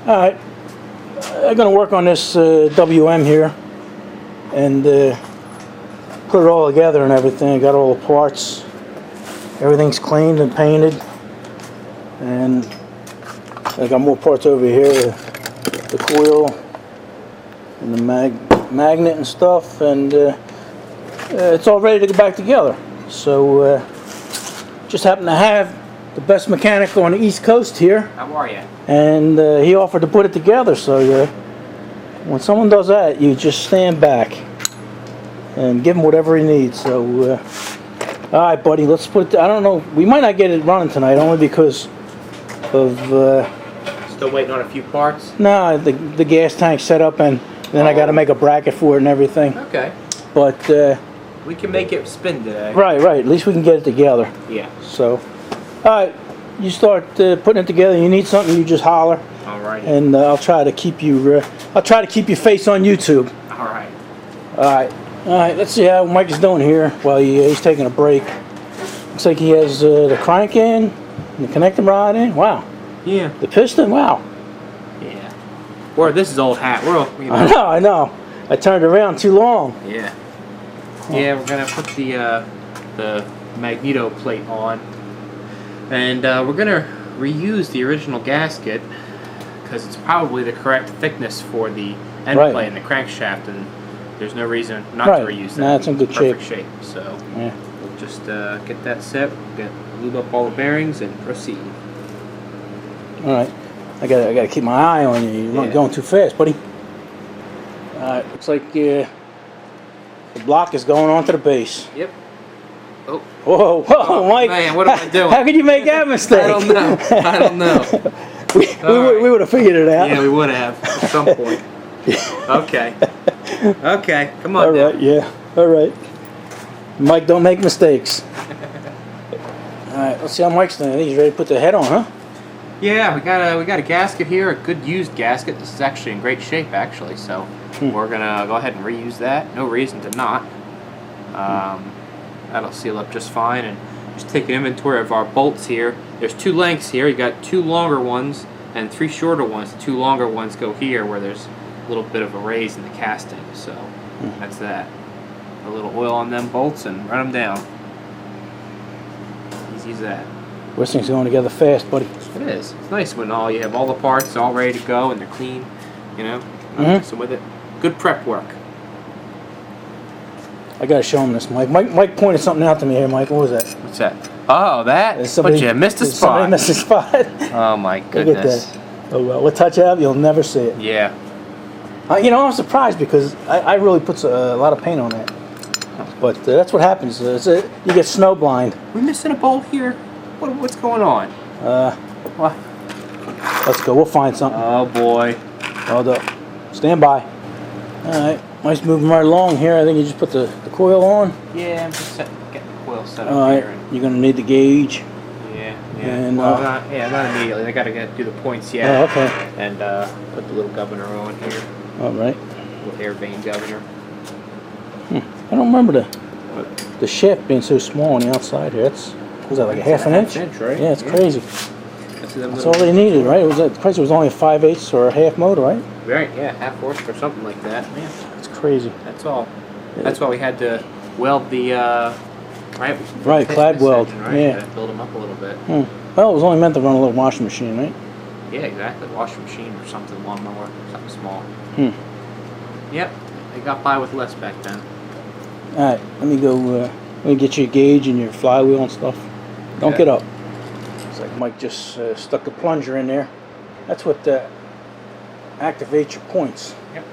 Alright, I'm going to work on this WM here and put it all together and everything. Got all the parts. Everything's cleaned and painted. And I got more parts over here. The coil and the magnet and stuff. And it's all ready to go back together. So just happen to have the best mechanic on the East Coast here. How are you? And he offered to put it together. So when someone does that, you just stand back and give him whatever he needs. So all right, buddy, let's put it. I don't know. We might not get it running tonight, only because of still waiting on a few parts. No, the gas tank set up, and then I got to make a bracket for it and everything. Okay. But we can make it spin today. Right. At least we can get it together. Yeah. So, all right, you start putting it together. You need something, you just holler. All right. And I'll try to keep you. I'll try to keep your face on YouTube. All right. All right. All right. Let's see how Mike is doing here while he's taking a break. Looks like he has the crank in, and the connecting rod in. Wow. Yeah. The piston. Wow. Yeah. Or this is old hat. We're all, you know. I know. I turned around too long. Yeah. Yeah, we're gonna put the magneto plate on, and we're gonna reuse the original gasket because it's probably the correct thickness for the end plate and the crankshaft, and there's no reason not to reuse that. No, it's in good shape. So yeah. We'll just get that set, lube up all the bearings, and proceed. All right. I gotta keep my eye on you. You're not going too fast, buddy. All right. Looks like the block is going onto the base. Yep. Oh. Whoa, Mike! Man, what am I doing? How could you make that mistake? I don't know. We would have figured it out. Yeah, we would have at some point. Okay. Okay. Come on. All right. Yeah. All right. Mike, don't make mistakes. All right. Let's see how Mike's doing. I think he's ready to put the head on, huh? Yeah, we got a gasket here, a good used gasket. This is actually in great shape, actually. So we're gonna go ahead and reuse that. No reason to not. That'll seal up just fine. And just take an inventory of our bolts here. There's two lengths here. You got two longer ones and three shorter ones. The two longer ones go here, where there's a little bit of a raise in the casting. So that's that. A little oil on them bolts and run them down. Easy as that. This thing's going together fast, buddy. It is. It's nice when you have all the parts all ready to go and they're clean, you know, not messing with it. Good prep work. I gotta show him this, Mike. Mike pointed something out to me here, Mike. What was that? What's that? Oh, that? But you missed a spot. Somebody missed a spot. Oh my goodness. Look at that. Oh well, we'll touch it up. You'll never see it. Yeah. You know, I'm surprised because I really put a lot of paint on that. But that's what happens. You get snow blind. We missing a bolt here? What's going on? What? Let's go. We'll find something. Oh boy. Hold up. Stand by. All right. Mike's moving right along here. I think you just put the coil on. Yeah, I'm just getting the coil set up all right. here. And you're gonna need the gauge. Yeah. And, well, not immediately. I gotta do the points yet. Oh, okay. And put the little governor on here. All right. Little air vane governor. I don't remember the shaft being so small on the outside here. Was that like a half an inch? Right? Yeah, it's crazy. That's all they needed, right? The price was only a 5/8 or a half motor, right? Right, yeah, half horse or something like that. Yeah. That's crazy. That's all. Yeah. That's why we had to weld the right, clad weld. Section, right? Yeah. To build them up a little bit. Well, it was only meant to run a little washing machine, right? Yeah, exactly. Washing machine or something, lawnmower, something small. Yep, they got by with less back then. All right, let me go. Let me get you a gauge and your flywheel and stuff. Don't get up. It's like Mike just stuck a plunger in there. That's what activates your points. Yep.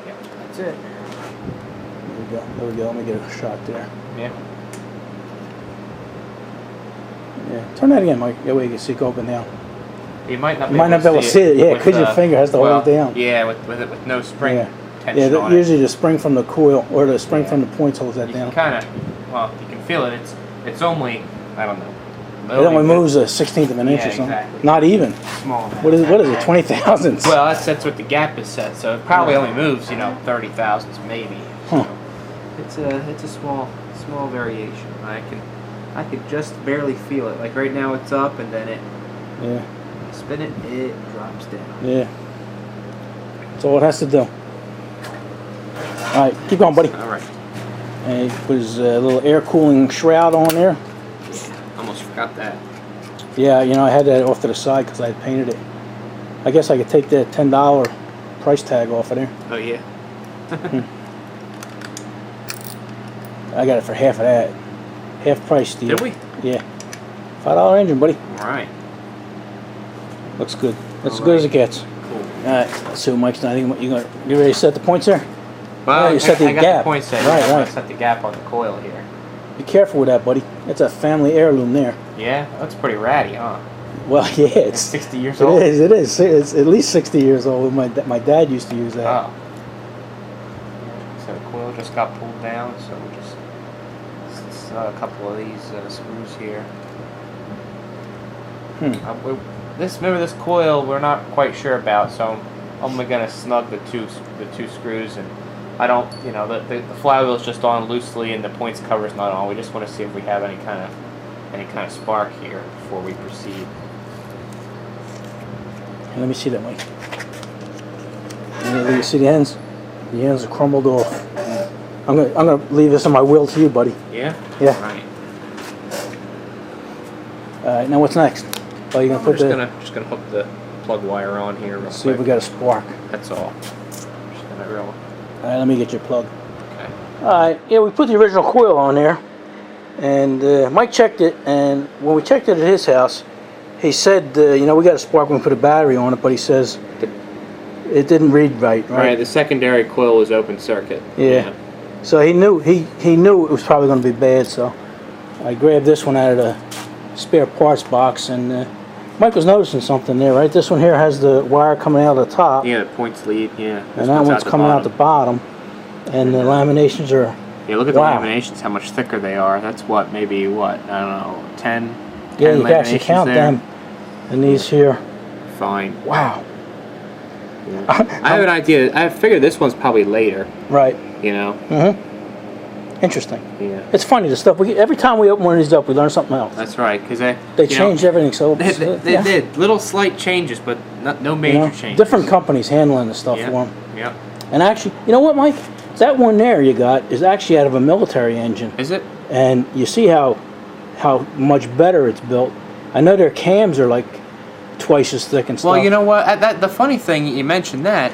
Yep, that's it. There we go. There we go. Let me get a shot there. Yeah. Yeah. Turn that again, Mike. That way you can see it go up and down. You might not be able to see it. Yeah, because your finger has to hold it down. Yeah, with no spring. Yeah. tension on usually it. the spring from the coil or the spring from the points holds that down. You kind of, well, you can feel it. It's only, I don't know. It only moves a 1/16 of an inch or something. Exactly. Not even. Small. What is it? 20 thousandths. Well, that's what the gap is set. So it probably only moves, 30 thousandths maybe. Huh. So it's a small variation. I can just barely feel it. Like right now it's up and then it spin it, it drops down. Yeah. That's all it has to do. Alright, keep going, buddy. Alright. And he put his little air cooling shroud on there. Almost forgot that. Yeah, you know, I had that off to the side because I had painted it. I guess I could take that $10 price tag off of there. Oh, yeah. I got it for half of that. Half price deal. Did we? Yeah. $5 engine, buddy. Alright. Looks good. That's as All good as right. it gets. Cool. Alright, let's see what Mike's done. You ready to set the points there? Well, Oh, you set the I got gap. the point set. Right, I'm right. gonna set the gap on the coil here. Be careful with that, buddy. That's a family heirloom there. Yeah, that's pretty ratty, huh? Well, yeah, It's it's 60 years old. It is. It's at least 60 years old. My dad used to use that. Oh. So the coil just got pulled down, so we'll just a couple of these screws here. Remember this coil we're not quite sure about, so I'm only gonna snug the two screws, and I don't, you know, the flywheel's just on loosely and the points cover's not on. We just want to see if we have any kind of spark here before we proceed. Let me see that, Mike. You see the ends? The ends are crumbled off. I'm gonna leave this on my wheel to you, buddy. Yeah. Yeah. Right. All right. Now what's next? Oh, you're gonna We're put just gonna hook the plug wire on here real see quick. if we got a spark. That's all. Just gonna real. All right. Let me get your plug. Okay. All right. Yeah, we put the original coil on there, and Mike checked it. And when we checked it at his house, he said, you know, we got a spark when we put a battery on it, but he says it didn't read right. Right. The secondary coil was open circuit. Yeah. So he knew he knew it was probably going to be bad. So I grabbed this one out of the spare parts box, and Mike was noticing something there, right? This one here has the wire coming out of the top, Yeah, the points lead. Yeah. and that one's coming out the bottom, and the laminations are. Yeah, look at Wow. the laminations. How much thicker they are. That's what, maybe what, I don't know, 10. Yeah, 10 you can actually laminations count there. them. And these here, Fine. wow. Yeah. I have an idea. I figured this one's probably later. Right. You know. Interesting. Yeah. It's funny the stuff every time we open one of these up, we learn something else. That's right, because they Changed everything. So They yeah. did little slight changes, but no major You know, changes. different companies handling the stuff Yeah. for them. Yep. And actually, you know what, Mike? That one there you got is actually out of a military engine. Is it? And you see how much better it's built. I know their cams are like twice as thick and stuff. Well, you know what? The funny thing you mentioned that.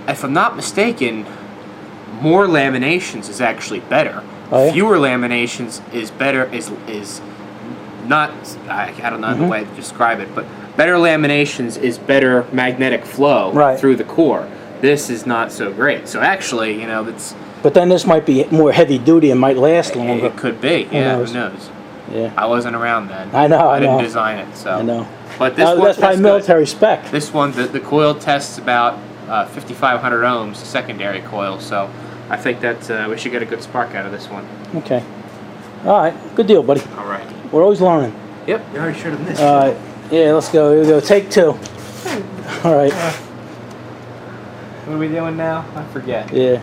If I'm not mistaken, more laminations is actually better. Oh, yeah? Fewer laminations is better. Is not. I don't know the way to describe it, but better laminations is better magnetic flow Right. through the core. This is not so great. So actually, you know, that's. But then this might be more heavy duty and might last longer. It could be. Yeah. knows? Who knows? Yeah. I wasn't around then. I know, I didn't know. design it, so. I know. But this one, that's probably good. military spec. This one, the coil tests about 5,500 ohms, secondary coil. So, I think that we should get a good spark out of this one. Okay. All right. Good deal, buddy. All right. We're always learning. Yep. You already showed him this. All right. Yeah. Let's go. Here we go. Take two. All right. What are we doing now? I forget. Yeah.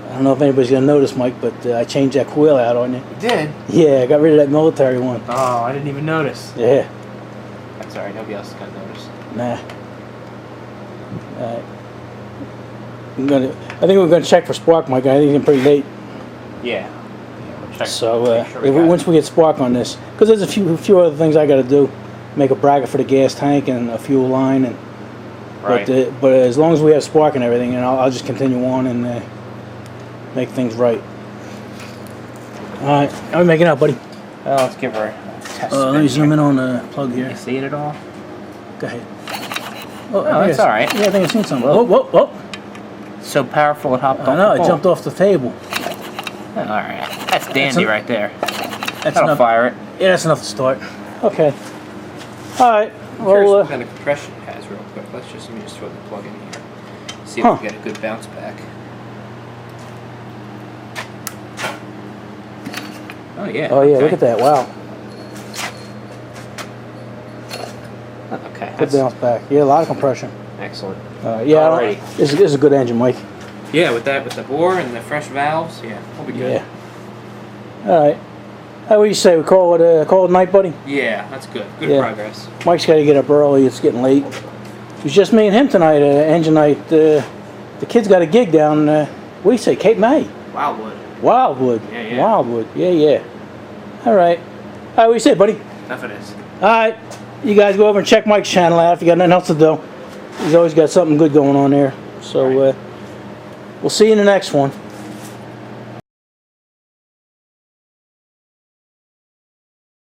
I don't know if anybody's gonna notice, Mike, but I changed that coil out on you. You did? Yeah, I got rid of that military one. Oh, I didn't even notice. Yeah. That's alright. Nobody else is gonna notice. Nah. All right. I think we're gonna check for spark, Mike. I think it's pretty late. Yeah. We'll check, So make sure once we get spark on this, because there's a few other things I got to do, make a bracket for the gas tank and a fuel line, and Right. but as long as we have spark and everything, and I'll just continue on and make things right. All right, I'm making out, buddy. Well, let's give her a test. Let me zoom in on the plug here. You see it at all? Go ahead. Oh, that's all right. Yeah, I think I've seen something. Whoa, whoa, whoa! So powerful it hopped off. I know, the it jumped off the table. All right. That's dandy right there. That's That'll enough. fire it. Yeah, that's enough to start. Okay. All right. I'm curious Well, what kind of compression it has real quick. Let me just throw the plug in here. See if we get a good bounce back. Oh yeah. oh yeah, okay. look at that! Wow. Okay. Good bounce back. Yeah, a lot of compression. Excellent. Yeah, Alrighty. this is a good engine, Mike. Yeah, with the bore and the fresh valves, yeah, we'll be good. Yeah. All right. How do you say? We call it night, buddy? Yeah, that's good. Good Yeah. progress. Mike's got to get up early. It's getting late. It was just me and him tonight, engine night. The kid's got a gig down, what do you say, Cape May? Wildwood. Wildwood. Yeah, yeah. Wildwood. Yeah, yeah. All right. What do you say, buddy? Enough of this. All right. You guys go over and check Mike's channel out if you got nothing else to do. He's always got something good going on there. So Right. we'll see you in the next one.